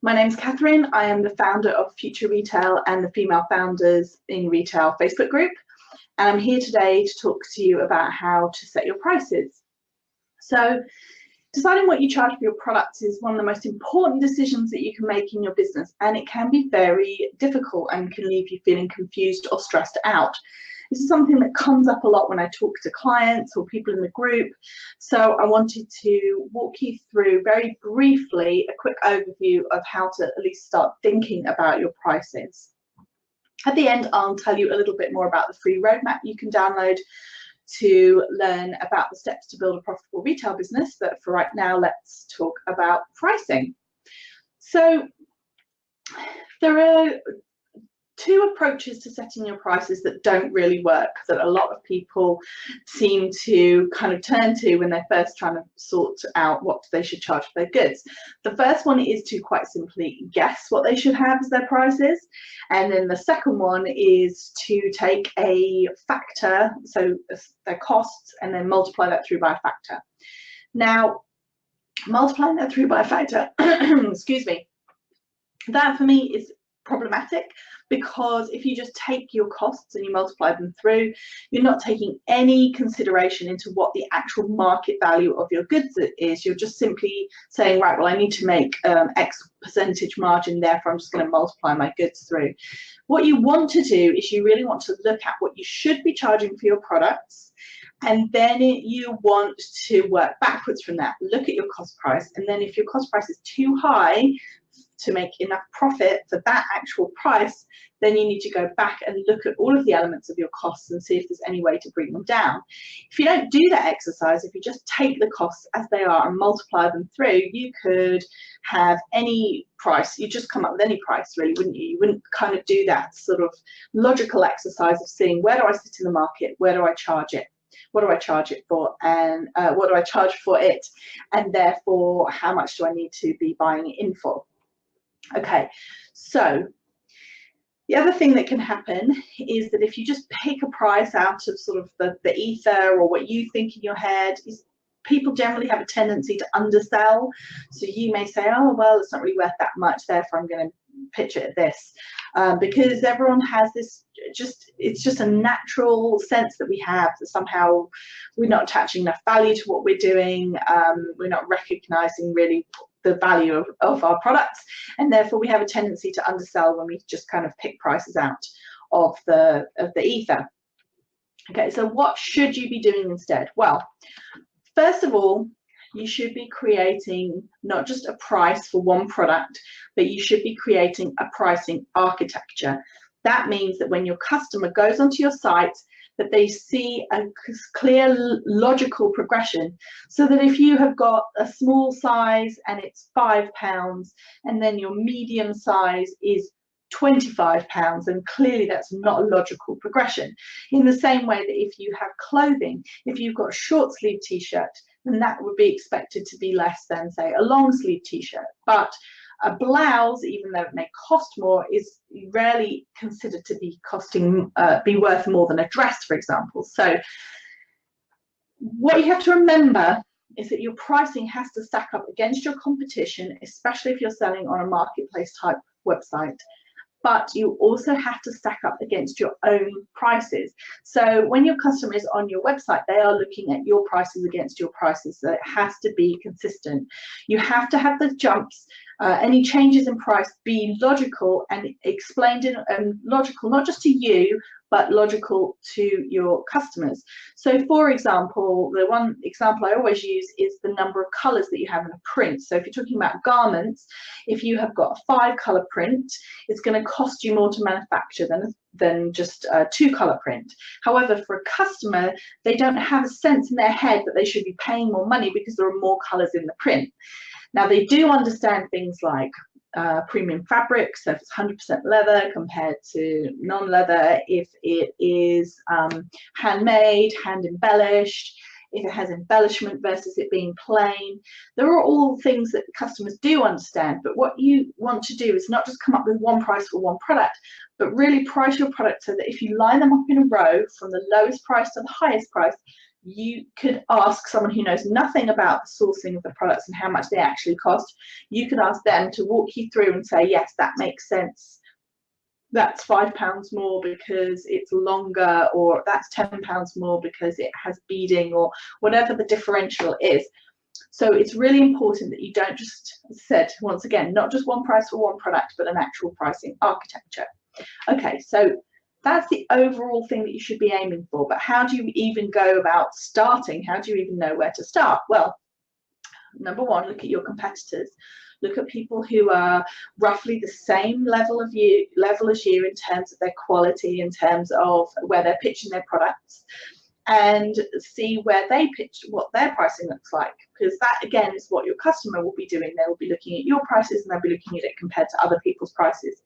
My name's Catherine. I am the founder of Future Retail and the Female Founders in Retail Facebook group. And I'm here today to talk to you about how to set your prices. So deciding what you charge for your products is one of the most important decisions that you can make in your business, and it can be very difficult and can leave you feeling confused or stressed out. This is something that comes up a lot when I talk to clients or people in the group. So I wanted to walk you through very briefly a quick overview of how to at least start thinking about your prices. At the end, I'll tell you a little bit more about the free roadmap you can download to learn about the steps to build a profitable retail business. But for right now, let's talk about pricing. So there are two approaches to setting your prices that don't really work, that a lot of people seem to kind of turn to when they're first trying to sort out what they should charge for their goods. The first one is to quite simply guess what they should have as their prices, and then the second one is to take a factor, so their costs, and then multiply that through by a factor. Now, multiplying that through by a factor, excuse me, that for me is problematic, because if you just take your costs and you multiply them through, you're not taking any consideration into what the actual market value of your goods is. You're just simply saying, right, well, I need to make X percentage margin, therefore I'm just going to multiply my goods through. What you want to do is you really want to look at what you should be charging for your products, and then you want to work backwards from that. Look at your cost price, and then if your cost price is too high to make enough profit for that actual price, then you need to go back and look at all of the elements of your costs and see if there's any way to bring them down. If you don't do that exercise, if you just take the costs as they are and multiply them through, you could have any price. You just come up with any price, really, wouldn't you? You wouldn't kind of do that sort of logical exercise of seeing, where do I sit in the market, where do I charge it, what do I charge it for, and what do I charge for it, and therefore how much do I need to be buying it in for. Okay, so the other thing that can happen is that if you just pick a price out of sort of the ether, or what you think in your head, is people generally have a tendency to undersell. So you may say, oh, well, it's not really worth that much, therefore I'm going to pitch it at this, because everyone has this, it's just a natural sense that we have that somehow we're not attaching enough value to what we're doing, we're not recognizing really the value of our products, and therefore we have a tendency to undersell when we just kind of pick prices out of the ether. Okay, so what should you be doing instead? Well, first of all, you should be creating not just a price for one product, but you should be creating a pricing architecture. That means that when your customer goes onto your site, that they see a clear, logical progression, so that if you have got a small size and it's £5, and then your medium size is £25, and clearly that's not a logical progression. In the same way that if you have clothing, if you've got a short sleeve t-shirt, then that would be expected to be less than, say, a long sleeve t-shirt. But a blouse, even though it may cost more, is rarely considered to be be worth more than a dress, for example. So what you have to remember is that your pricing has to stack up against your competition, especially if you're selling on a marketplace type website. But you also have to stack up against your own prices. So when your customer is on your website, they are looking at your prices against your prices. So it has to be consistent. You have to have the jumps, any changes in price, be logical and explained in logical, not just to you, but logical to your customers. So for example, the one example I always use is the number of colors that you have in a print. So if you're talking about garments, if you have got a 5-color print, it's going to cost you more to manufacture than just a 2-color print. However, for a customer, they don't have a sense in their head that they should be paying more money because there are more colors in the print. Now, they do understand things like premium fabric, so if it's 100% leather compared to non-leather, if it is handmade, hand embellished, if it has embellishment versus it being plain. There are all things that customers do understand, but what you want to do is not just come up with one price for one product, but really price your product so that if you line them up in a row from the lowest price to the highest price, you could ask someone who knows nothing about the sourcing of the products and how much they actually cost. You could ask them to walk you through and say, yes, that makes sense. That's £5 more because it's longer, or that's £10 more because it has beading, or whatever the differential is. So it's really important that you don't just, as I said, once again, not just one price for one product, but an actual pricing architecture. Okay, so that's the overall thing that you should be aiming for. But how do you even go about starting? How do you even know where to start? Well, number one, look at your competitors. Look at people who are roughly the same level as you in terms of their quality, in terms of where they're pitching their products, and see where they pitch, what their pricing looks like, because that again is what your customer will be doing. They will be looking at your prices and they'll be looking at it compared to other people's prices.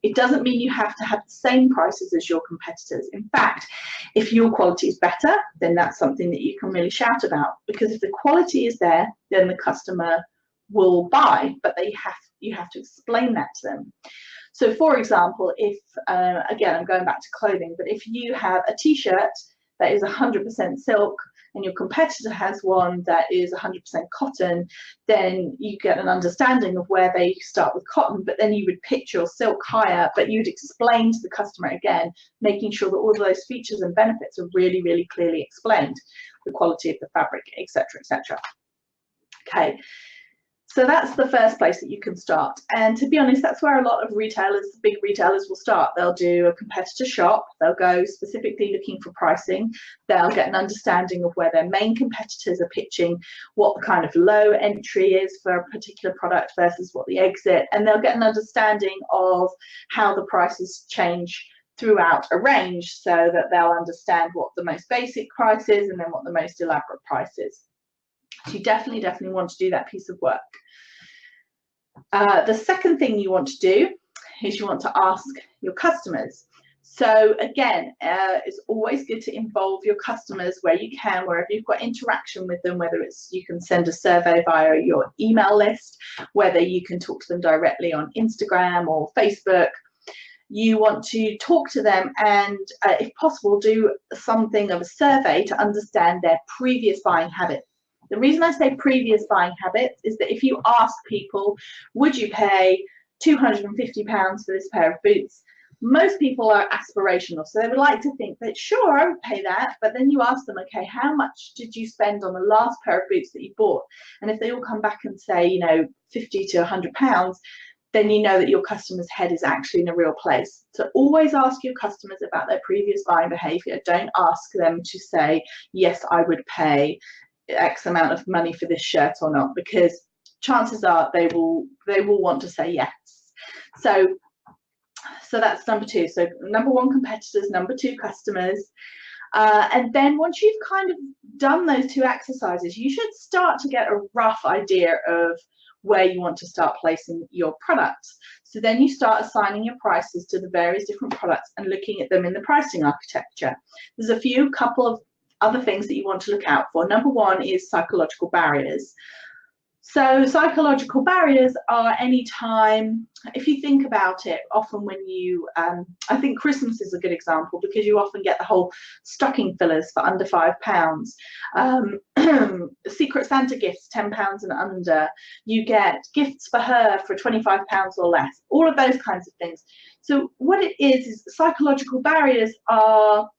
It doesn't mean you have to have the same prices as your competitors. In fact, if your quality is better, then that's something that you can really shout about, because if the quality is there, then the customer will buy, but you have to explain that to them. So for example, if again, I'm going back to clothing, but if you have a t-shirt that is 100% silk and your competitor has one that is 100% cotton, then you get an understanding of where they start with cotton, but then you would pitch your silk higher, but you'd explain to the customer again, making sure that all of those features and benefits are really, really clearly explained, the quality of the fabric, etc., etc. Okay. So that's the first place that you can start. And to be honest, that's where a lot of retailers, big retailers, will start. They'll do a competitor shop. They'll go specifically looking for pricing. They'll get an understanding of where their main competitors are pitching, what the kind of low entry is for a particular product versus what the exit. And they'll get an understanding of how the prices change throughout a range, so that they'll understand what the most basic price is and then what the most elaborate price is. So you definitely want to do that piece of work. The second thing you want to do is you want to ask your customers. So again, it's always good to involve your customers where you can, wherever you've got interaction with them, whether it's you can send a survey via your email list, whether you can talk to them directly on Instagram or Facebook. You want to talk to them and, if possible, do something of a survey to understand their previous buying habits. The reason I say previous buying habits is that if you ask people, would you pay £250 for this pair of boots? Most people are aspirational, so they would like to think that, sure, I would pay that, but then you ask them, okay, how much did you spend on the last pair of boots that you bought? And if they all come back and say, you know, £50 to £100, then you know that your customer's head is actually in a real place. So always ask your customers about their previous buying behavior. Don't ask them to say, yes, I would pay X amount of money for this shirt or not, because chances are they will want to say yes. So that's number two. So number one, competitors. Number two, customers. And then once you've kind of done those two exercises, you should start to get a rough idea of where you want to start placing your products. So then you start assigning your prices to the various different products and looking at them in the pricing architecture. There's a couple of other things that you want to look out for. Number one is psychological barriers. So psychological barriers are any time, if you think about it, often when you, I think Christmas is a good example, because you often get the whole stocking fillers for under £5. Secret Santa gifts, £10 and under. You get gifts for her for £25 or less. All of those kinds of things. So what it is psychological barriers are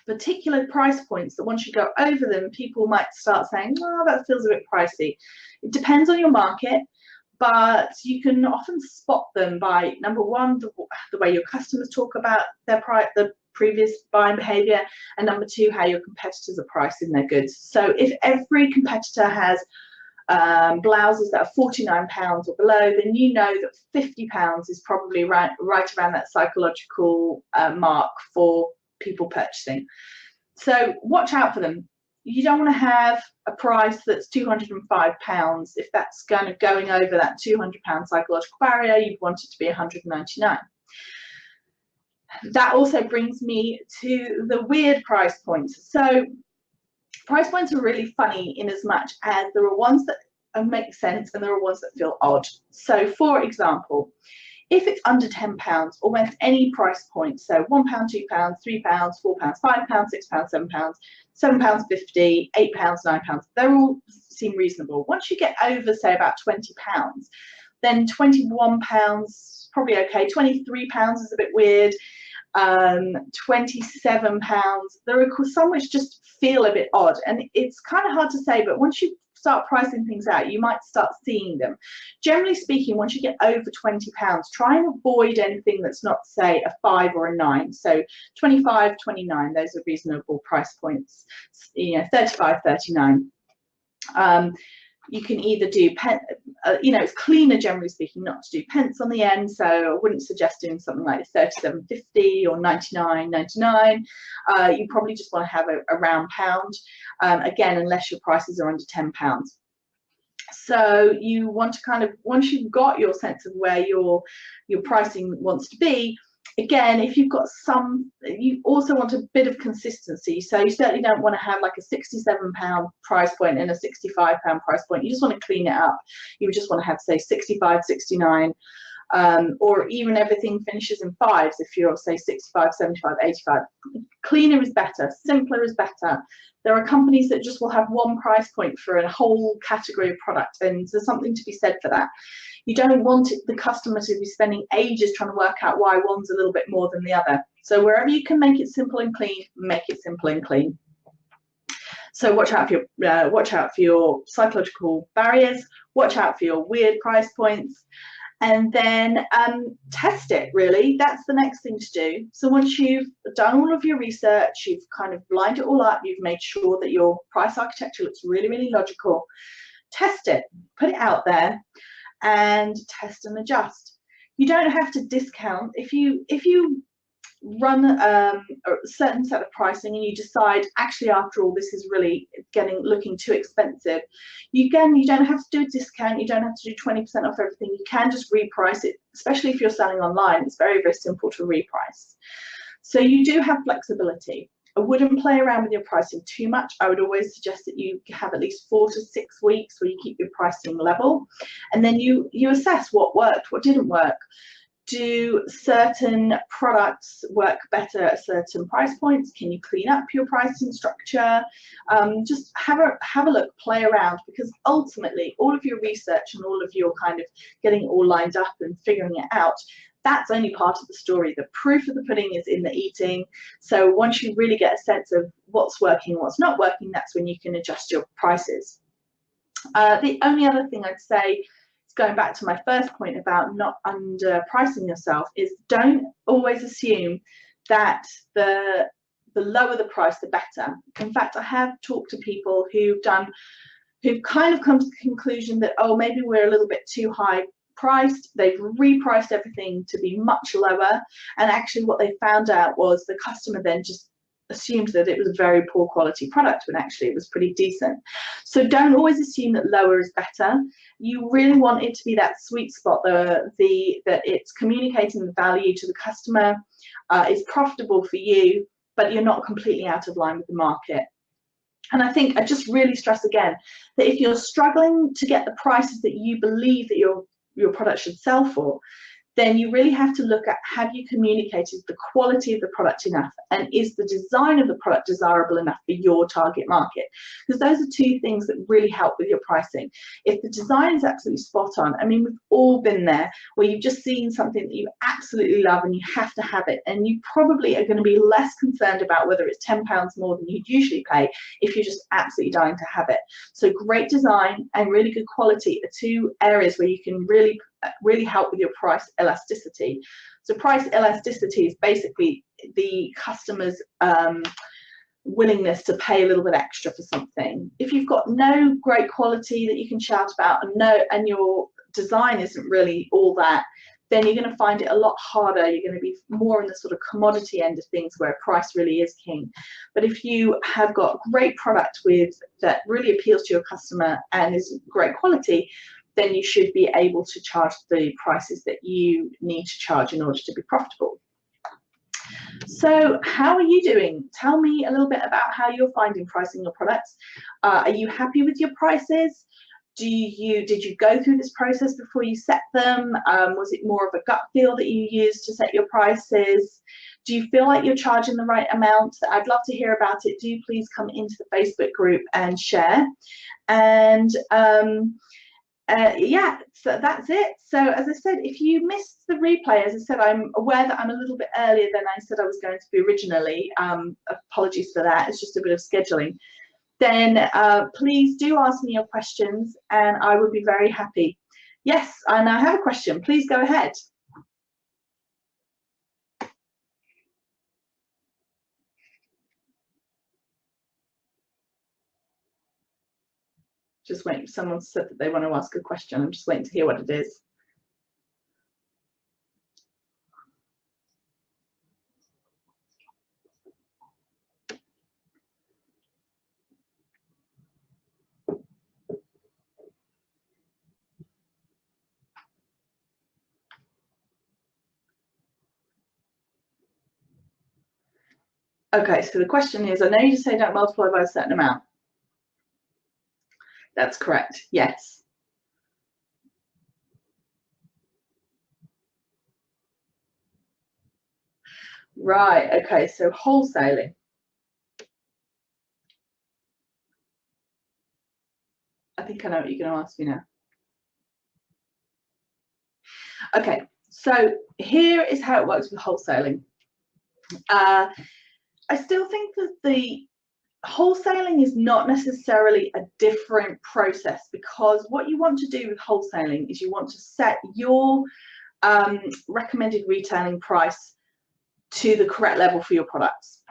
particular price points that once you go over them, people might start saying, oh, that feels a bit pricey. It depends on your market, but you can often spot them by, number one, the way your customers talk about the previous buying behavior, and number two, how your competitors are pricing their goods. So if every competitor has blouses that are £49 or below, then you know that £50 is probably right around that psychological mark for people purchasing. So watch out for them. You don't want to have a price that's £205. If that's going over that £200 psychological barrier, you'd want it to be £199. That also brings me to the weird price points. So price points are really funny in as much as there are ones that make sense and there are ones that feel odd. So for example, If it's under £10, almost any price point, so £1, £2, £3, £4, £5, £6, £7, £7.50, £8, £9, they all seem reasonable. Once you get over, say, about £20, then £21 probably okay. £23 is a bit weird. £27. There are some which just feel a bit odd, and it's kind of hard to say, but once you start pricing things out, you might start seeing them. Generally speaking, once you get over £20, try and avoid anything that's not, say, a 5 or a 9. So 25, 29, those are reasonable price points. 35, 39. You can either do it's cleaner, generally speaking, not to do pence on the end, so I wouldn't suggest doing something like 37.50 or 99.99. You probably just want to have a round pound, again, unless your prices are under £10. So you want to kind of, once you've got your sense of where your pricing wants to be, again, if you've got you also want a bit of consistency. So you certainly don't want to have like a £67 price point and a £65 price point. You just want to clean it up. You just want to have, say, 65, 69, or even everything finishes in 5s. If you're, say, 65, 75, 85. Cleaner is better, simpler is better. There are companies that just will have one price point for a whole category of product, and there's something to be said for that. You don't want the customer to be spending ages trying to work out why one's a little bit more than the other. So wherever you can make it simple and clean, make it simple and clean. So watch out for your psychological barriers, watch out for your weird price points, and then test it, really. That's the next thing to do. So once you've done all of your research, you've kind of lined it all up, you've made sure that your price architecture looks really, really logical, test it, put it out there, and test and adjust. You don't have to discount. If you run a certain set of pricing and you decide, actually, after all, this is really looking too expensive, you don't have to do a discount. You don't have to do 20% off everything. You can just reprice it, especially if you're selling online. It's very, very simple to reprice. So you do have flexibility. I wouldn't play around with your pricing too much. I would always suggest that you have at least 4 to 6 weeks where you keep your pricing level, and then you assess what worked, what didn't work. Do certain products work better at certain price points? Can you clean up your pricing structure? Just have a look, play around, because ultimately all of your research and all of your kind of getting it all lined up and figuring it out, that's only part of the story. The proof of the pudding is in the eating. So once you really get a sense of what's working and what's not working, that's when you can adjust your prices. The only other thing I'd say, going back to my first point about not underpricing yourself, is don't always assume that the lower the price, the better. In fact, I have talked to people who've kind of come to the conclusion that, oh, maybe we're a little bit too high priced. They've repriced everything to be much lower, and actually what they found out was the customer then just assumed that it was a very poor quality product when actually it was pretty decent. So don't always assume that lower is better. You really want it to be that sweet spot, that it's communicating the value to the customer, is profitable for you, but you're not completely out of line with the market. And I think I just really stress again that if you're struggling to get the prices that you believe that your product should sell for, then you really have to look at, have you communicated the quality of the product enough, and is the design of the product desirable enough for your target market? Because those are two things that really help with your pricing. If the design is absolutely spot on, I mean, we've all been there where you've just seen something that you absolutely love and you have to have it, and you probably are going to be less concerned about whether it's £10 more than you'd usually pay if you're just absolutely dying to have it. So great design and really good quality are two areas where you can really help with your price elasticity. So price elasticity is basically the customer's willingness to pay a little bit extra for something. If you've got no great quality that you can shout about, and your design isn't really all that, then you're going to find it a lot harder. You're going to be more in the sort of commodity end of things where price really is king. But if you have got great product that really appeals to your customer and is great quality, then you should be able to charge the prices that you need to charge in order to be profitable. So how are you doing? Tell me a little bit about how you're finding pricing your products. Are you happy with your prices? Did you go through this process before you set them? Was it more of a gut feel that you used to set your prices? Do you feel like you're charging the right amount? I'd love to hear about it. Do please come into the Facebook group and share. And yeah, so that's it. So as I said, if you missed the replay, as I said, I'm aware that I'm a little bit earlier than I said I was going to be originally. Apologies for that. It's just a bit of scheduling. Then please do ask me your questions and I will be very happy. Yes, and I have a question. Please go ahead. Just waiting. Someone said that they want to ask a question. I'm just waiting to hear what it is. Okay, so the question is, I know you just say don't multiply by a certain amount. That's correct, yes. Right, okay, so wholesaling. I think I know what you're going to ask me now. Okay, so here is how it works with wholesaling. I still think that the wholesaling is not necessarily a different process, because what you want to do with wholesaling is you want to set your recommended retailing price to the correct level for your products.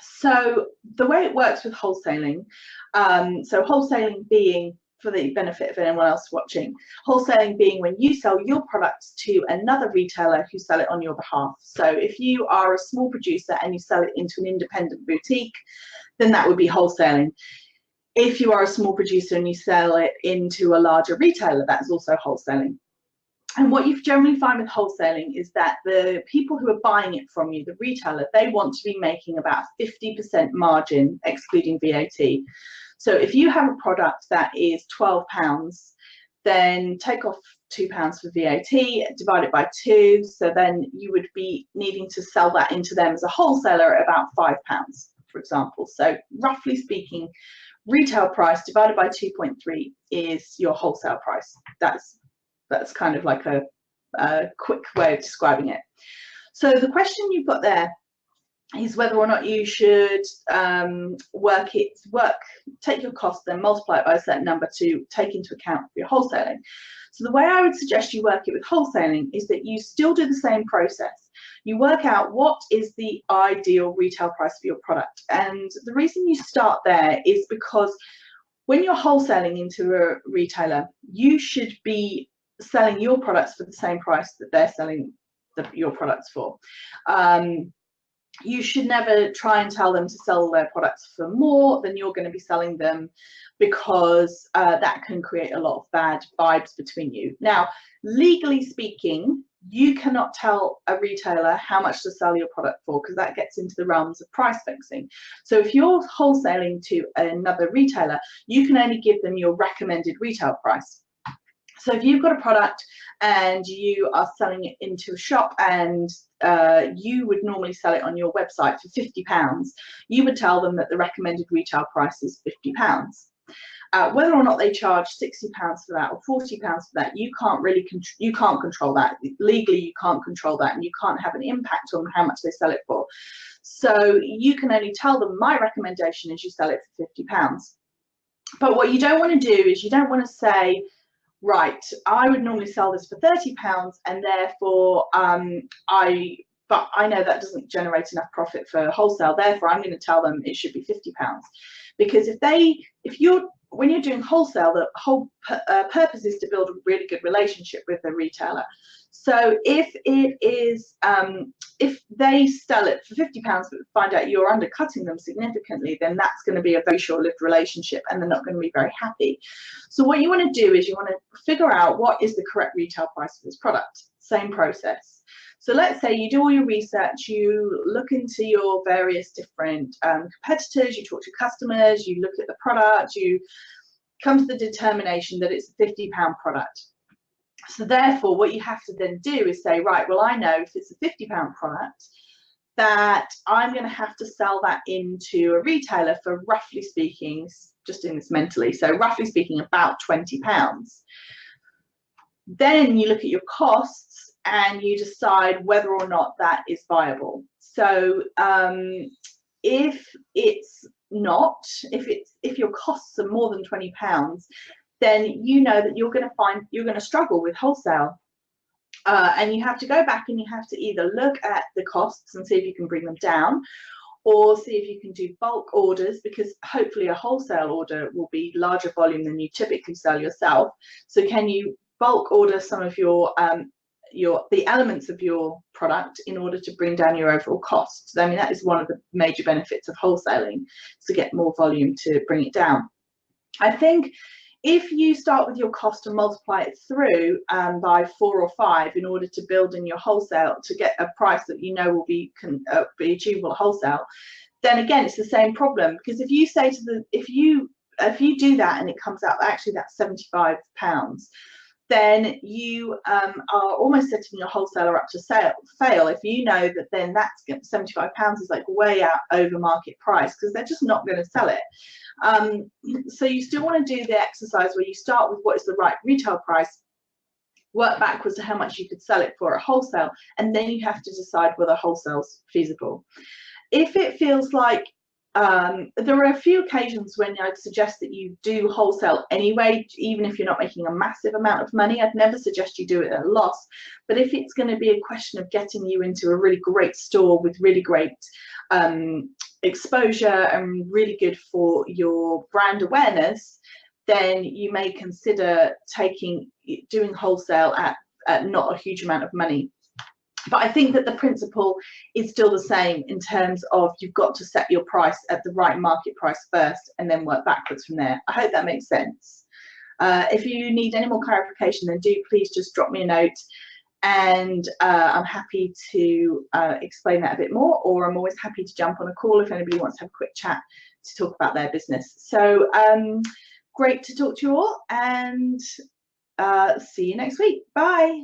So the way it works with wholesaling, so wholesaling being, for the benefit of anyone else watching, wholesaling being when you sell your products to another retailer who sell it on your behalf. So if you are a small producer and you sell it into an independent boutique, then that would be wholesaling. If you are a small producer and you sell it into a larger retailer, that's also wholesaling. And what you generally find with wholesaling is that the people who are buying it from you, the retailer, they want to be making about 50% margin, excluding VAT. So if you have a product that is £12, then take off £2 for VAT, divide it by 2, so then you would be needing to sell that into them as a wholesaler at about £5, for example. So roughly speaking, retail price divided by 2.3 is your wholesale price. That's kind of like a quick way of describing it. So the question you've got there is whether or not you should take your cost, then multiply it by a certain number to take into account for your wholesaling. So the way I would suggest you work it with wholesaling is that you still do the same process. You work out what is the ideal retail price for your product. And the reason you start there is because when you're wholesaling into a retailer, you should be selling your products for the same price that they're selling your products for. You should never try and tell them to sell their products for more than you're going to be selling them, because that can create a lot of bad vibes between you. Now, legally speaking, you cannot tell a retailer how much to sell your product for, because that gets into the realms of price fixing. So if you're wholesaling to another retailer, you can only give them your recommended retail price. So if you've got a product and you are selling it into a shop and you would normally sell it on your website for £50, you would tell them that the recommended retail price is £50. Whether or not they charge £60 for that or £40 for that, you can't control that. Legally, you can't control that, and you can't have an impact on how much they sell it for. So you can only tell them, my recommendation is you sell it for £50. But what you don't want to do is you don't want to say, right, I would normally sell this for £30 and therefore but I know that doesn't generate enough profit for wholesale, therefore I'm going to tell them it should be £50. Because when you're doing wholesale, the whole purpose is to build a really good relationship with the retailer. So if it is, if they sell it for £50 but find out you're undercutting them significantly, then that's going to be a very short-lived relationship and they're not going to be very happy. So what you want to do is you want to figure out what is the correct retail price for this product. Same process. So let's say you do all your research, you look into your various different competitors, you talk to customers, you look at the product, you come to the determination that it's a £50 product. So therefore, what you have to then do is say, right, well, I know if it's a £50 product, that I'm going to have to sell that into a retailer for, roughly speaking, just doing this mentally, so roughly speaking, about £20. Then you look at your costs and you decide whether or not that is viable. So if it's not, if your costs are more than £20, then you know that you're going to struggle with wholesale. And you have to go back and you have to either look at the costs and see if you can bring them down, or see if you can do bulk orders, because hopefully a wholesale order will be larger volume than you typically sell yourself. So can you bulk order some of the elements of your product in order to bring down your overall costs? I mean, that is one of the major benefits of wholesaling, to get more volume to bring it down. I think if you start with your cost and multiply it through by 4 or 5 in order to build in your wholesale to get a price that you know will be achievable at wholesale, then again it's the same problem, because if you say if you do that and it comes out actually that's £75, then you are almost setting your wholesaler up to fail if you know that then that's £75 is like way out over market price, because they're just not going to sell it. So you still want to do the exercise where you start with what is the right retail price, work backwards to how much you could sell it for at wholesale, and then you have to decide whether wholesale's feasible. If it feels like there are a few occasions when I'd suggest that you do wholesale anyway, even if you're not making a massive amount of money. I'd never suggest you do it at a loss, but if it's going to be a question of getting you into a really great store with really great exposure and really good for your brand awareness, then you may consider doing wholesale at not a huge amount of money. But I think that the principle is still the same in terms of you've got to set your price at the right market price first and then work backwards from there. I hope that makes sense. If you need any more clarification, then do please just drop me a note, and I'm happy to explain that a bit more, or I'm always happy to jump on a call if anybody wants to have a quick chat to talk about their business. So great to talk to you all, and see you next week. Bye.